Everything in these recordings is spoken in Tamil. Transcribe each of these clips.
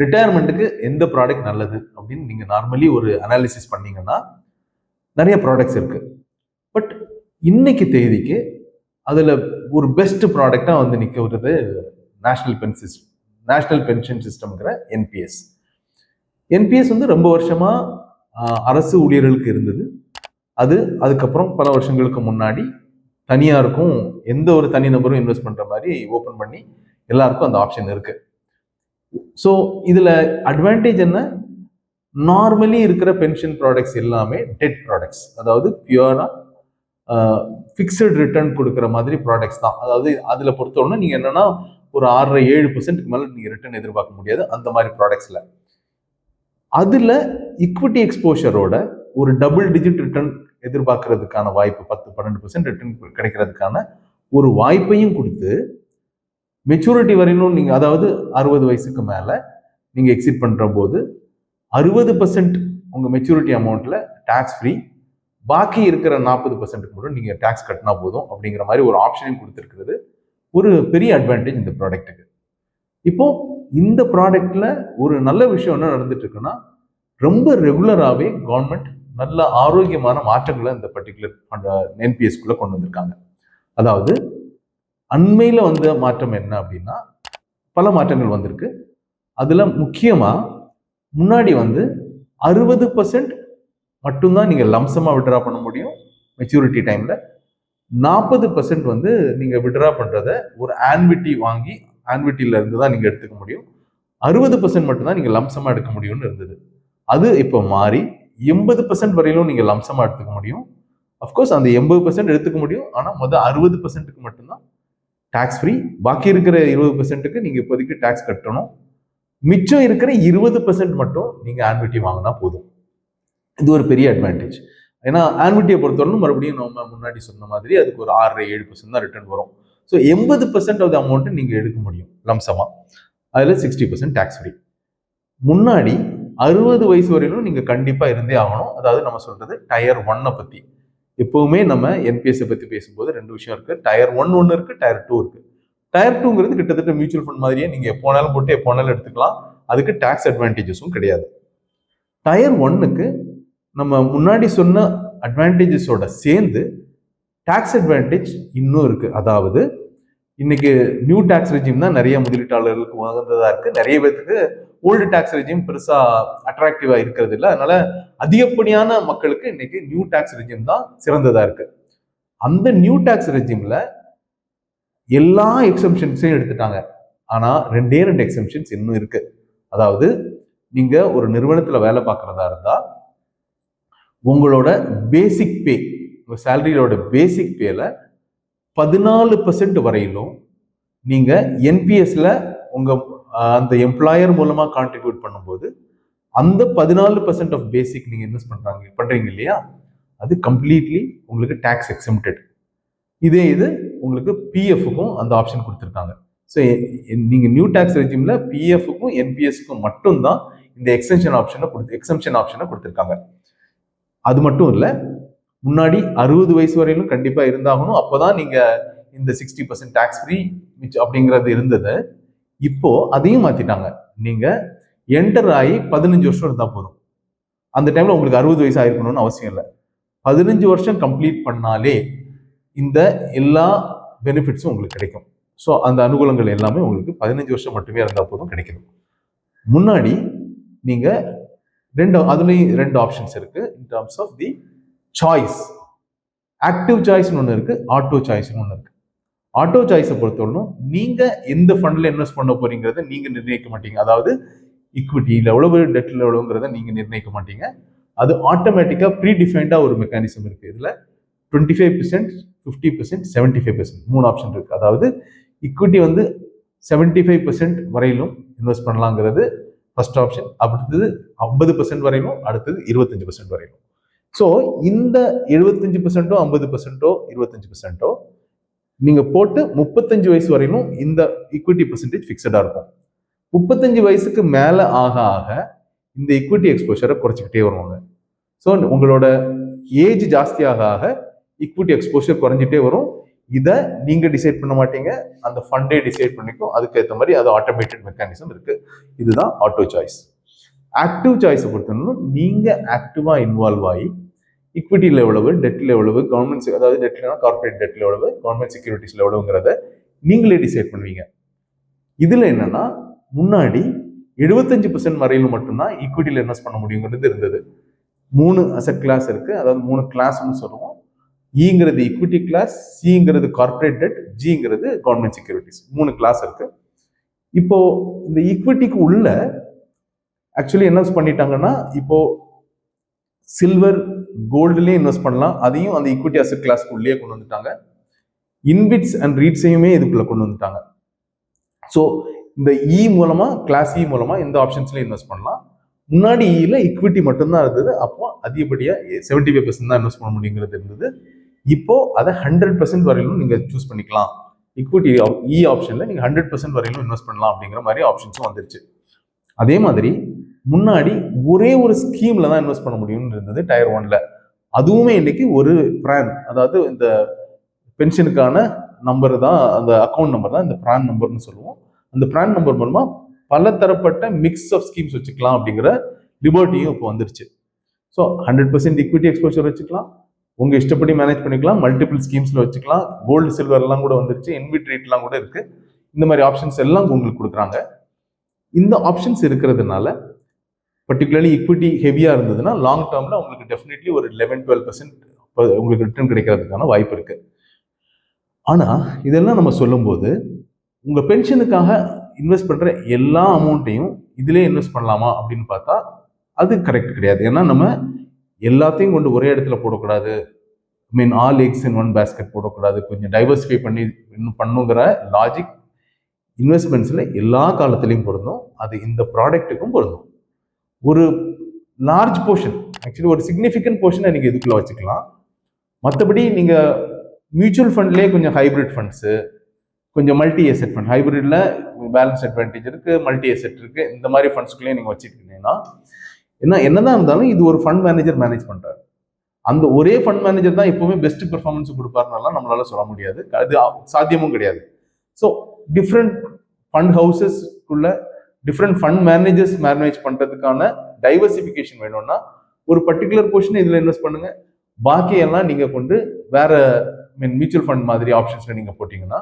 ரிட்டையர்மெண்ட்டுக்கு எந்த ப்ராடக்ட் நல்லது அப்படின்னு நீங்கள் நார்மலி ஒரு அனாலிசிஸ் பண்ணீங்கன்னா நிறைய ப்ராடக்ட்ஸ் இருக்கு. பட் இன்னைக்கு தேதிக்கு அதில் ஒரு பெஸ்ட் ப்ராடக்டாக வந்து நிற்கிறது நேஷனல் பென்ஷன் சிஸ்டம்ங்கிற என்பிஎஸ். என்பிஎஸ் வந்து ரொம்ப வருஷமா அரசு ஊழியர்களுக்கு இருந்தது. அதுக்கப்புறம் பல வருஷங்களுக்கு முன்னாடி தனியாருக்கும் எந்த ஒரு தனிநபரும் இன்வெஸ்ட் பண்ற மாதிரி ஓப்பன் பண்ணி எல்லாருக்கும் அந்த ஆப்ஷன் இருக்கு. ஸோ இதுல அட்வான்டேஜ் என்ன? நார்மலி இருக்கிற பென்ஷன் ப்ராடக்ட்ஸ் எல்லாமே டெட் ப்ராடக்ட்ஸ், அதாவது பியூரா ஃபிக்ஸ்டு ரிட்டர்ன் கொடுக்குற மாதிரி ப்ராடக்ட்ஸ் தான். அதாவது அதுல பொறுத்தவரை நீங்க என்னன்னா ஒரு 6-7% மேல நீங்க ரிட்டர்ன் எதிர்பார்க்க முடியாது அந்த மாதிரி ப்ராடக்ட்ஸ்ல. அதுல ஈக்விட்டி எக்ஸ்போஷரோட ஒரு டபுள் டிஜிட் ரிட்டர்ன் எதிர்பார்க்கறதுக்கான வாய்ப்பு, 10-12% ரிட்டர்ன் கிடைக்கிறதுக்கான ஒரு வாய்ப்பையும் கொடுத்து மெச்சூரிட்டி வரையிலும் நீங்க, அதாவது 60 வயசுக்கு மேல நீங்க எக்ஸிட் பண்ற போது 60% உங்க மெச்சூரிட்டி அமௌண்ட்ல டாக்ஸ் ஃப்ரீ, பாக்கி இருக்கிற 40% மட்டும் நீங்க டாக்ஸ் கட்டினா போதும் அப்படிங்கிற மாதிரி ஒரு ஆப்ஷனையும் கொடுத்துருக்கிறது ஒரு பெரிய அட்வான்டேஜ் இந்த ப்ராடக்ட்டுக்கு. இப்போ இந்த ப்ராடக்ட்ல ஒரு நல்ல விஷயம் என்ன நடந்துட்டு இருக்குன்னா, ரொம்ப ரெகுலராகவே கவர்மெண்ட் நல்ல ஆரோக்கியமான மாற்றங்களை இந்த பர்டிகுலர் என்பிஎஸ்குள்ள கொண்டு வந்திருக்காங்க. அதாவது அண்மையில வந்த மாற்றம் என்ன அப்படின்னா, பல மாற்றங்கள் வந்திருக்கு. அதுல முக்கியமா முன்னாடி வந்து 60% மட்டும்தான் நீங்க லம்சமா விட்ரா பண்ண முடியும் மெச்சூரிட்டி டைம்ல. 40% வந்து நீங்க விட்ரா பண்றத ஒரு ஆன்விட்டி வாங்கி ஆன்விட்டில இருந்து தான் நீங்க எடுத்துக்க முடியும். 60% மட்டும்தான் நீங்க லம்சமா எடுக்க முடியும்னு இருந்தது. அது இப்போ மாறி 80% வரையிலும் நீங்க லம்சமா எடுத்துக்க முடியும். அஃப்கோர்ஸ் அந்த 80% எடுத்துக்க முடியும், ஆனா முதல் 60%க்கு மட்டும்தான் டாக்ஸ் ஃப்ரீ. பாக்கி இருக்கிற 20%க்கு நீங்க இப்போதைக்கு டாக்ஸ் கட்டணும். மிச்சம் இருக்கிற 20% மட்டும் நீங்க ஆன்விட்டி வாங்கினா போதும். இது ஒரு பெரிய அட்வான்டேஜ். ஏன்னா ஆன்விட்டியை பொறுத்தவரைக்கும் மறுபடியும் நம்ம முன்னாடி சொன்ன மாதிரி அதுக்கு ஒரு 6-7% தான் ரிட்டர்ன் வரும். ஸோ 80% ஆஃப் த அமௌண்ட் நீங்க எடுக்க முடியும் லம்சமா. அதுல 60% டாக்ஸ் ஃப்ரீ. முன்னாடி 60 வயசு வரையிலும் நீங்க கண்டிப்பா இருந்தே ஆகணும். அதாவது நம்ம சொல்றது டயர் 1 பத்தி. எப்பவுமே நம்ம என்பிஎஸ் பத்தி பேசும்போது 2 விஷயம் இருக்கு. டயர் 1 ஒன்று இருக்கு, டயர் 2 இருக்கு. டயர் 2ங்கிறது கிட்டத்தட்ட மியூச்சுவல் ஃபண்ட் மாதிரியே நீங்க எப்போ வேணாலும் போட்டு எப்போ வேணாலும் எடுத்துக்கலாம். அதுக்கு டாக்ஸ் அட்வான்டேஜஸும் கிடையாது. டயர் 1க்கு நம்ம முன்னாடி சொன்ன அட்வான்டேஜஸோட சேர்ந்து டாக்ஸ் அட்வான்டேஜ் இன்னும் இருக்கு. அதாவது இன்னைக்கு நியூ டாக்ஸ் ரெஜிம் தான் நிறைய முதலீட்டாளர்களுக்கு உகந்ததா இருக்கு. நிறைய பேருக்கு ஓல்டு டாக்ஸ் ரெஜிம் பெருசா அட்ராக்டிவா இருக்கிறது இல்லை. அதனால அதிகப்படியான மக்களுக்கு இன்னைக்கு நியூ டாக்ஸ் ரெஜிம் தான் சிறந்ததா இருக்கு. அந்த நியூ டாக்ஸ் ரெஜிம்ல எல்லா எக்ஸம்ஷன்ஸையும் எடுத்துட்டாங்க. ஆனா 2 எக்ஸம்ஷன்ஸ் இன்னும் இருக்கு. அதாவது நீங்க ஒரு நிறுவனத்துல வேலை பார்க்கறதா இருந்தா உங்களோட பேசிக் பே, உங்க சேலரியோட பேசிக் பேல 14% வரையிலும் நீங்க என்பிஎஸ்ல உங்க அந்த எம்ப்ளாயர் மூலமா கான்ட்ரிபியூட் பண்ணும்போது அந்த 14% ஆஃப் பேசிக் நீங்க இன்வெஸ்ட் பண்றீங்க இல்லையா, அது கம்ப்ளீட்லி உங்களுக்கு டாக்ஸ் எக்ஸம்டட். இது உங்களுக்கு பிஎஃப்க்கும் அந்த ஆப்ஷன் கொடுத்துருக்காங்க. ஸோ நீங்க நியூ டாக்ஸ் ரெஜிம்ல பிஎஃப்க்கும் என்பிஎஸ்க்கும் மட்டும்தான் இந்த எக்ஸம்ஷன் ஆப்ஷனை கொடுத்துருக்காங்க. அது மட்டும் இல்லை, முன்னாடி 60 வயசு வரையிலும் கண்டிப்பா இருந்தாகணும். அப்போதான் நீங்க இந்த 60% டாக்ஸ் ஃப்ரீ அப்படிங்கிறது இருந்தது. இப்போ அதையும் மாத்திட்டாங்க. நீங்க என்டர் ஆகி 15 வருஷம் இருந்தா போதும். அந்த டைம்ல உங்களுக்கு 60 வயசு ஆயிருக்கணும்னு அவசியம் இல்லை. 15 வருஷம் கம்ப்ளீட் பண்ணாலே இந்த எல்லா பெனிஃபிட்ஸும் உங்களுக்கு கிடைக்கும். ஸோ அந்த அனுகூலங்கள் எல்லாமே உங்களுக்கு 15 வருஷம் மட்டுமே இருந்தால் போதும் கிடைக்கும். முன்னாடி நீங்க அதுலேயும் 2 ஆப்ஷன்ஸ் இருக்கு in terms of the choice. Active சாய்ஸ்னு ஒன்று இருக்கு, ஆட்டோ சாய்ஸ்னு ஒன்று இருக்கு. ஆட்டோ சாய்ஸை பொறுத்தவரைக்கும் நீங்க எந்த ஃபண்ட்ல இன்வெஸ்ட் பண்ண போறீங்கிறத நீங்க நிர்ணயிக்க மாட்டீங்க. அதாவது ஈக்விட்டியில் எவ்வளவு, டெட்ல எவ்வளவுங்கிறத நீங்க நிர்ணயிக்க மாட்டீங்க. அது ஆட்டோமேட்டிக்கா ப்ரீ டிஃபைன்டா ஒரு மெக்கானிசம் இருக்கு. இதுல 25%, 50%, 75% 3 ஆப்ஷன் இருக்கு. அதாவது ஈக்விட்டி வந்து 75% வரையிலும் இன்வெஸ்ட் பண்ணலாங்கிறது ஃபர்ஸ்ட் ஆப்ஷன். அடுத்தது 50% வரையிலும், அடுத்தது 25% வரையிலும். ஸோ இந்த 75%, 50%, 25% நீங்க போட்டு 35 வயசு வரையிலும் இந்த ஈக்விட்டி பெர்சன்டேஜ் ஃபிக்ஸடா இருக்கும். 35 வயசுக்கு மேல ஆக ஆக இந்த ஈக்விட்டி எக்ஸ்போஷரை குறைச்சிக்கிட்டே வருவாங்க. ஸோ உங்களோட ஏஜ் ஜாஸ்தியாக ஆக ஈக்விட்டி எக்ஸ்போஷர் குறைஞ்சிட்டே வரும். இதை நீங்க டிசைட் பண்ண மாட்டீங்க, அந்த ஃபண்டே டிசைட் பண்ணிக்கும். அதுக்கு ஏற்ற மாதிரி அது ஆட்டோமேட்டட் மெக்கானிசம் இருக்கு. இதுதான் ஆட்டோ சாய்ஸ். ஆக்டிவ் சாய்ஸை பொறுத்தவரைக்கும் நீங்க ஆக்டிவா இன்வால்வ் ஆகி ஈக்விட்டியில் எவ்வளவு, டெட்ல எவ்வளவு, கவர்மெண்ட் அதாவது டெட்லனா கார்பரேட் டெட்ல எவ்வளவு, கவர்மெண்ட் செக்யூரிட்டிஸ்ல எவ்வளவுங்கிறத நீங்களே டிசைட் பண்ணுவீங்க. இதுல என்னன்னா முன்னாடி 75% வரையில மட்டும்தான் ஈக்விட்டியில் இன்வெஸ்ட் பண்ண முடியுங்கிறது இருந்தது. 3 அசெட் கிளாஸ் இருக்கு, அதாவது 3 கிளாஸ்ன்னு சொல்லுவோம். ஈங்கிறது ஈக்விட்டி கிளாஸ், சிங்கிறது கார்பரேட் டெட், ஜிங்கிறது கவர்மெண்ட் செக்யூரிட்டிஸ். 3 கிளாஸ் இருக்கு. இப்போ இந்த ஈக்விட்டிக்கு உள்ள ஆக்சுவலி என்ன பண்ணிட்டாங்கன்னா, இப்போ சில்வர் கோல்டுலேயே இன்வெஸ்ட் பண்ணலாம், அதையும் அந்த ஈக்விட்டி அசெட் கிளாஸ்க்கு உள்ளே கொண்டு வந்துட்டாங்க. இன்விட்ஸ் அண்ட் ரீட்ஸையுமே இதுக்குள்ள கொண்டு வந்துட்டாங்க. ஸோ இந்த இ மூலமா, கிளாஸ் இ மூலமா இந்த ஆப்ஷன்ஸ்ல இன்வெஸ்ட் பண்ணலாம். முன்னாடி இல ஈக்விட்டி மட்டும்தான் இருந்தது. அப்போ அதிகப்படியா 75% தான் இன்வெஸ்ட் பண்ண முடியுங்கிறது இருந்தது. இப்போ அதை 100% வரையிலும் நீங்க சூஸ் பண்ணிக்கலாம். ஈக்விட்டி இ ஆப்ஷன்ல நீங்க 100% வரையிலும் இன்வெஸ்ட் பண்ணலாம் அப்படிங்கிற மாதிரி ஆப்ஷன்ஸும் வந்துருச்சு. அதே மாதிரி முன்னாடி ஒரே ஒரு ஸ்கீம்ல தான் இன்வெஸ்ட் பண்ண முடியும்னு இருந்தது டயர் 1ல. அதுவுமே இன்னைக்கு ஒரு பிரான், அதாவது இந்த பென்ஷனுக்கான நம்பர் தான், அந்த அக்கௌண்ட் நம்பர் தான் இந்த பிரான் நம்பர்னு சொல்லுவோம். அந்த பிரான் நம்பர் மூலமா பல தரப்பட்ட மிக்ஸ் ஆஃப் ஸ்கீம்ஸ் வச்சுக்கலாம் அப்படிங்கிற லிபர்ட்டியும் இப்போ வந்துருச்சு. ஸோ 100% ஈக்விட்டி எக்ஸ்போஷர் வச்சுக்கலாம், உங்க இஷ்டப்படி மேனேஜ் பண்ணிக்கலாம், மல்டிபிள் ஸ்கீம்ஸ்ல வச்சுக்கலாம், கோல்டு சில்வர்லாம் கூட வந்துருச்சு, இன்விட் ரேட்லாம் கூட இருக்கு. இந்த மாதிரி ஆப்ஷன்ஸ் எல்லாம் உங்களுக்கு கொடுக்குறாங்க. இந்த ஆப்ஷன்ஸ் இருக்கிறதுனால பர்டிகுலர்லி ஈக்விட்டி ஹெவியா இருந்ததுன்னா லாங் டேர்ம்ல உங்களுக்கு டெஃபினெட்லி ஒரு 11-12% உங்களுக்கு ரிட்டர்ன் கிடைக்கிறதுக்கான வாய்ப்பு இருக்கு. ஆனா இதெல்லாம் நம்ம சொல்லும்போது உங்க பென்ஷனுக்காக இன்வெஸ்ட் பண்ற எல்லா அமௌண்ட்டையும் இதுல இன்வெஸ்ட் பண்ணலாமா அப்படின்னு பார்த்தா அது கரெக்ட் கிடையாது. ஏன்னா நம்ம எல்லாத்தையும் கொண்டு ஒரே இடத்துல போடக்கூடாது, all X in one basket போடக்கூடாது, கொஞ்சம் டைவர்சிஃபை பண்ணி பண்ணுங்கிற லாஜிக் இன்வெஸ்ட்மெண்ட்ஸ்ல எல்லா காலத்திலையும் பொருந்தும். அது இந்த ப்ராடக்ட்டுக்கும் பொருந்தும். ஒரு லார்ஜ் போர்ஷன், ஆக்சுவலி ஒரு சிக்னிஃபிகண்ட் போர்ஷனை நீங்க இதுக்குள்ள வச்சுக்கலாம். மற்றபடி நீங்க மியூச்சுவல் ஃபண்ட்லேயே கொஞ்சம் ஹைபிரிட் ஃபண்ட்ஸு, கொஞ்சம் மல்டி எசெட் ஃபண்ட், ஹைபிரிட்ல பேலன்ஸ் அட்வான்டேஜ் இருக்கு, மல்டி எசெட் இருக்கு, இந்த மாதிரி ஃபண்ட்ஸ்குள்ளேயே நீங்க வச்சுக்கிட்டீங்கன்னா என்னதான் இருந்தாலும் இது ஒரு ஃபண்ட் மேனேஜர் மேனேஜ் பண்றாரு. அந்த ஒரே ஃபண்ட் மேனேஜர் தான் எப்பவுமே பெஸ்ட் பெர்ஃபார்மன்ஸ் கொடுப்பாருனாலாம் நம்மளால சொல்ல முடியாது, அது சாத்தியமும் கிடையாது. ஸோ டிஃப்ரெண்ட் ஃபண்ட் ஹவுசஸ்க்குள்ள டிஃப்ரெண்ட் ஃபண்ட் மேனேஜர்ஸ் மேனேஜ் பண்றதுக்கான டைவர்சிஃபிகேஷன் வேணும்னா ஒரு பர்டிகுலர் போர்ஷன் இதுல இன்வெஸ்ட் பண்ணுங்க, பாக்கி எல்லாம் நீங்க கொண்டு வேற மியூச்சுவல் ஃபண்ட் மாதிரி ஆப்ஷன்ஸ்ல நீங்க போட்டீங்கன்னா,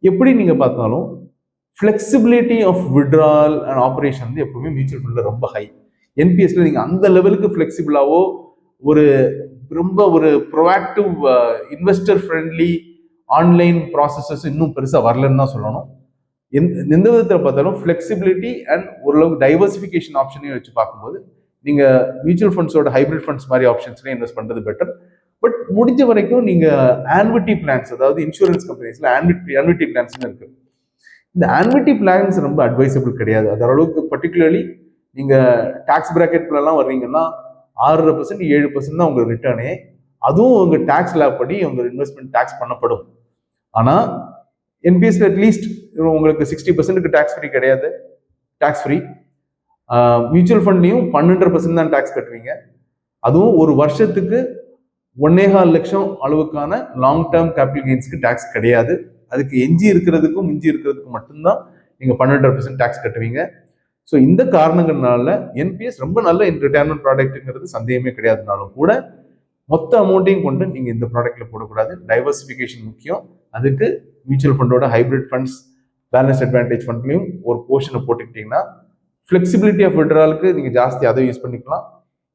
எப்படி நீங்க பார்த்தாலும் flexibility of withdrawal and operation வந்து எப்பவுமே மியூச்சுவல் ஃபண்ட்ல ரொம்ப ஹை. என்பிஎஸ்ல நீங்க அந்த லெவலுக்கு ஃபிளெக்சிபிளாவோ ஒரு ரொம்ப ஒரு proactive investor friendly online processes இன்னும் பெருசா வரலன்னு தான் சொல்லணும். எந்த விதத்தில் பார்த்தாலும் ஃபிளெக்சிபிலிட்டி அண்ட் ஓரளவுக்கு டைவர்சிஃபிகேஷன் ஆப்ஷனையும் வச்சு பார்க்கும்போது நீங்க மியூச்சுவல் ஃபண்ட்ஸோட ஹைபிரிட் ஃபண்ட்ஸ் மாதிரி ஆப்ஷன்ஸ்ல இன்வெஸ்ட் பண்றது பெட்டர். பட் முடிஞ்ச வரைக்கும் நீங்க ஆன்விட்டி பிளான்ஸ், அதாவது இன்சூரன்ஸ் கம்பெனிஸ்ல ஆன்விட்டி பிளான்ஸ் இருக்கு. இந்த ஆன்விட்டி பிளான்ஸ் ரொம்ப அட்வைசபிள் கிடையாது. அது அளவுக்கு பர்டிகுலர்லி நீங்க டாக்ஸ் பிராக்கெட்லாம் வர்றீங்கன்னா 6% 7% தான் உங்க ரிட்டர்னே. அதுவும் உங்க டாக்ஸ் லேப் படி உங்க இன்வெஸ்ட்மெண்ட் டாக்ஸ் பண்ணப்படும். ஆனா என்பிஎஸ்ல அட்லீஸ்ட் உங்களுக்கு 60% டாக்ஸ் ஃப்ரீ கிடையாது, டாக்ஸ் ஃப்ரீ. மியூச்சுவல் ஃபண்ட்லையும் 12% தான் டாக்ஸ் கட்டுவீங்க. அதுவும் ஒரு வருஷத்துக்கு 1.25 லட்சம் அளவுக்கான லாங் டேர்ம் கேபிட்டல் கெயின்ஸ்க்கு டாக்ஸ் கிடையாது. அதுக்கு மிஞ்சி இருக்கிறதுக்கும் மட்டும்தான் நீங்க 12% டாக்ஸ் கட்டுவீங்க. ஸோ இந்த காரணங்கள்னால என்பிஎஸ் ரொம்ப நல்ல ரிட்டையர்மெண்ட் ப்ராடக்ட்ங்கிறது சந்தேகமே கிடையாதுனாலும் கூட மொத்த அமௌண்ட்டையும் கொண்டு நீங்க இந்த ப்ராடக்ட்ல போடக்கூடாது. டைவர்சிஃபிகேஷன் முக்கியம். அதுக்கு மியூச்சுவல் ஃபண்டோட ஹைபிரிட் ஃபண்ட்ஸ், பேலன்ஸ் அட்வான்டேஜ் ஃபண்ட்லையும் ஒரு போர்ஷனை போட்டுக்கிட்டீங்கன்னா ஃபிளெக்சிபிலிட்டி ஆஃப் விட்ராலுக்கு நீங்க ஜாஸ்தி அதை யூஸ் பண்ணிக்கலாம்.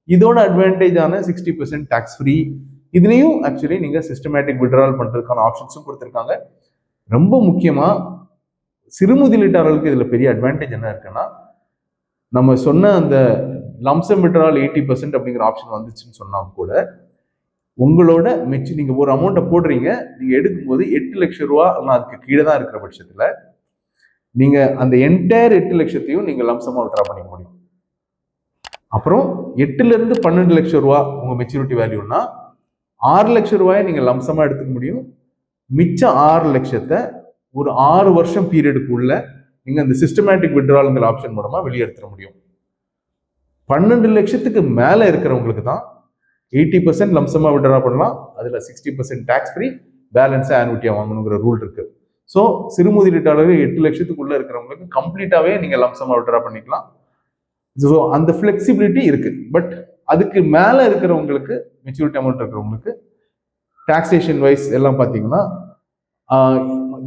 இதோட அட்வான்டேஜான 60% டாக்ஸ் ஃப்ரீ, இதுலேயும் ஆக்சுவலி நீங்க சிஸ்டமேட்டிக் விட்ரால் பண்றதுக்கான ஆப்ஷன்ஸும் கொடுத்துருக்காங்க. ரொம்ப முக்கியமா சிறு முதலீட்டாளர்களுக்கு இதுல பெரிய அட்வான்டேஜ் என்ன இருக்குன்னா, நம்ம சொன்ன அந்த லம்சம் விட்ரால் 80% அப்படிங்கிற ஆப்ஷன் வந்துச்சுன்னு சொன்னா கூட உங்களோட நீங்க ஒரு அமௌண்ட்டை போடுறீங்க, நீங்க எடுக்கும்போது 8 லட்சம் ரூபா அதுக்கு கீழே தான் இருக்கிற பட்சத்துல நீங்க அந்த என்டையர் 8 லட்சத்தையும் நீங்க லம்சமா விட்ரா பண்ணிக்க முடியும். அப்புறம் 8ல இருந்து 12 லட்சம் ரூபா உங்க மெச்சூரிட்டி வேல்யூனா 6 லட்சம் ரூபாயை நீங்க லம்சமா எடுத்துக்க முடியும். மிச்சம் 6 லட்சத்தை ஒரு 6 வருஷம் பீரியடுக்குள்ள நீங்க அந்த சிஸ்டமேட்டிக் விட்ரால்ங்கிற ஆப்ஷன் மூலமா வெளியெடுத்துட முடியும். 12 லட்சத்துக்கு மேல இருக்கிறவங்களுக்கு தான் 80% லம்சமா விட்ரா பண்ணலாம். அதுல 60% டாக்ஸ் ஃப்ரீ, பேலன்ஸாக ஆனுவிட்டியாக வாங்கணுங்கிற ரூல் இருக்கு. ஸோ சிறு முதலீட்டாளர்கள் 8 லட்சத்துக்குள்ள இருக்கிறவங்களுக்கு கம்ப்ளீட்டாகவே நீங்கள் லம்சமாக விட்ரா பண்ணிக்கலாம். ஸோ அந்த ஃப்ளெக்சிபிலிட்டி இருக்கு. பட் அதுக்கு மேலே இருக்கிறவங்களுக்கு, மெச்சூரிட்டி அமௌண்ட் இருக்கிறவங்களுக்கு டாக்ஸேஷன் வைஸ் எல்லாம் பார்த்தீங்கன்னா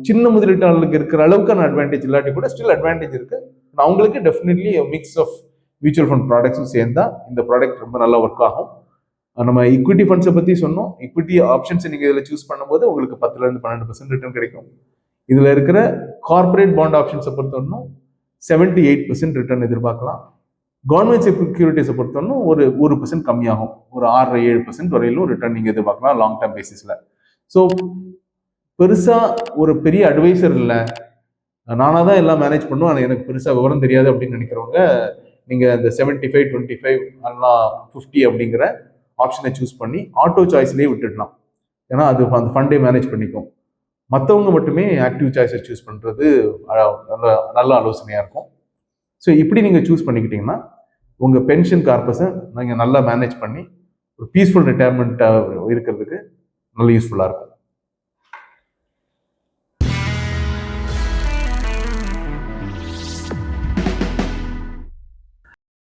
சின்ன முதலீட்டாளர்களுக்கு இருக்கிற அளவுக்கான அட்வான்டேஜ் இல்லாட்டி கூட ஸ்டில் அட்வான்டேஜ் இருக்கு. அவங்களுக்கு definitely mix of mutual fund ப்ராடக்ட்ஸும் சேர்ந்தா இந்த ப்ராடக்ட் ரொம்ப நல்லா ஒர்க் ஆகும். நம்ம ஈக்விட்டி ஃபண்ட்ஸை பற்றி சொன்னோம். ஈக்விட்டி ஆப்ஷன்ஸ் நீங்கள் இதில் சூஸ் பண்ணும்போது உங்களுக்கு 10-12% ரிட்டர்ன் கிடைக்கும். இதில் இருக்கிற கார்பரேட் பாண்ட் ஆப்ஷன்ஸை பொறுத்தவரைக்கும் 78% ரிட்டர்ன் எதிர்பார்க்கலாம். கவர்மெண்ட் செக்யூரிட்டிஸை பொறுத்தவரைக்கும் ஒரு 1% கம்மியாகும். ஒரு 6-7% வரையிலும் ரிட்டர்ன் நீங்கள் எதிர்பார்க்கலாம் லாங் டேர்ம் பேசிஸில். ஸோ பெருசாக ஒரு பெரிய அட்வைசர் இல்லை, நானாக தான் எல்லாம் மேனேஜ் பண்ணும், ஆனால் எனக்கு பெருசாக விவரம் தெரியாது அப்படின்னு நினைக்கிறவங்க நீங்கள் அந்த 75-25 எல்லாம் 50 அப்படிங்கிற ஆப்ஷனை சூஸ் பண்ணி ஆட்டோ சாய்ஸ்லேயே விட்டுடலாம். ஏன்னா அது அந்த ஃபண்டே மேனேஜ் பண்ணிக்கும். மற்றவங்க மட்டுமே ஆக்டிவ் சாய்ஸை சூஸ் பண்ணுறது நல்ல ஆலோசனையாக இருக்கும். ஸோ இப்படி நீங்கள் சூஸ் பண்ணிக்கிட்டீங்கன்னா உங்கள் பென்ஷன் கார்பஸை நீங்கள் நல்லா மேனேஜ் பண்ணி ஒரு பீஸ்ஃபுல் ரிட்டையர்மெண்ட் இருக்கிறதுக்கு நல்ல யூஸ்ஃபுல்லாக இருக்கும்.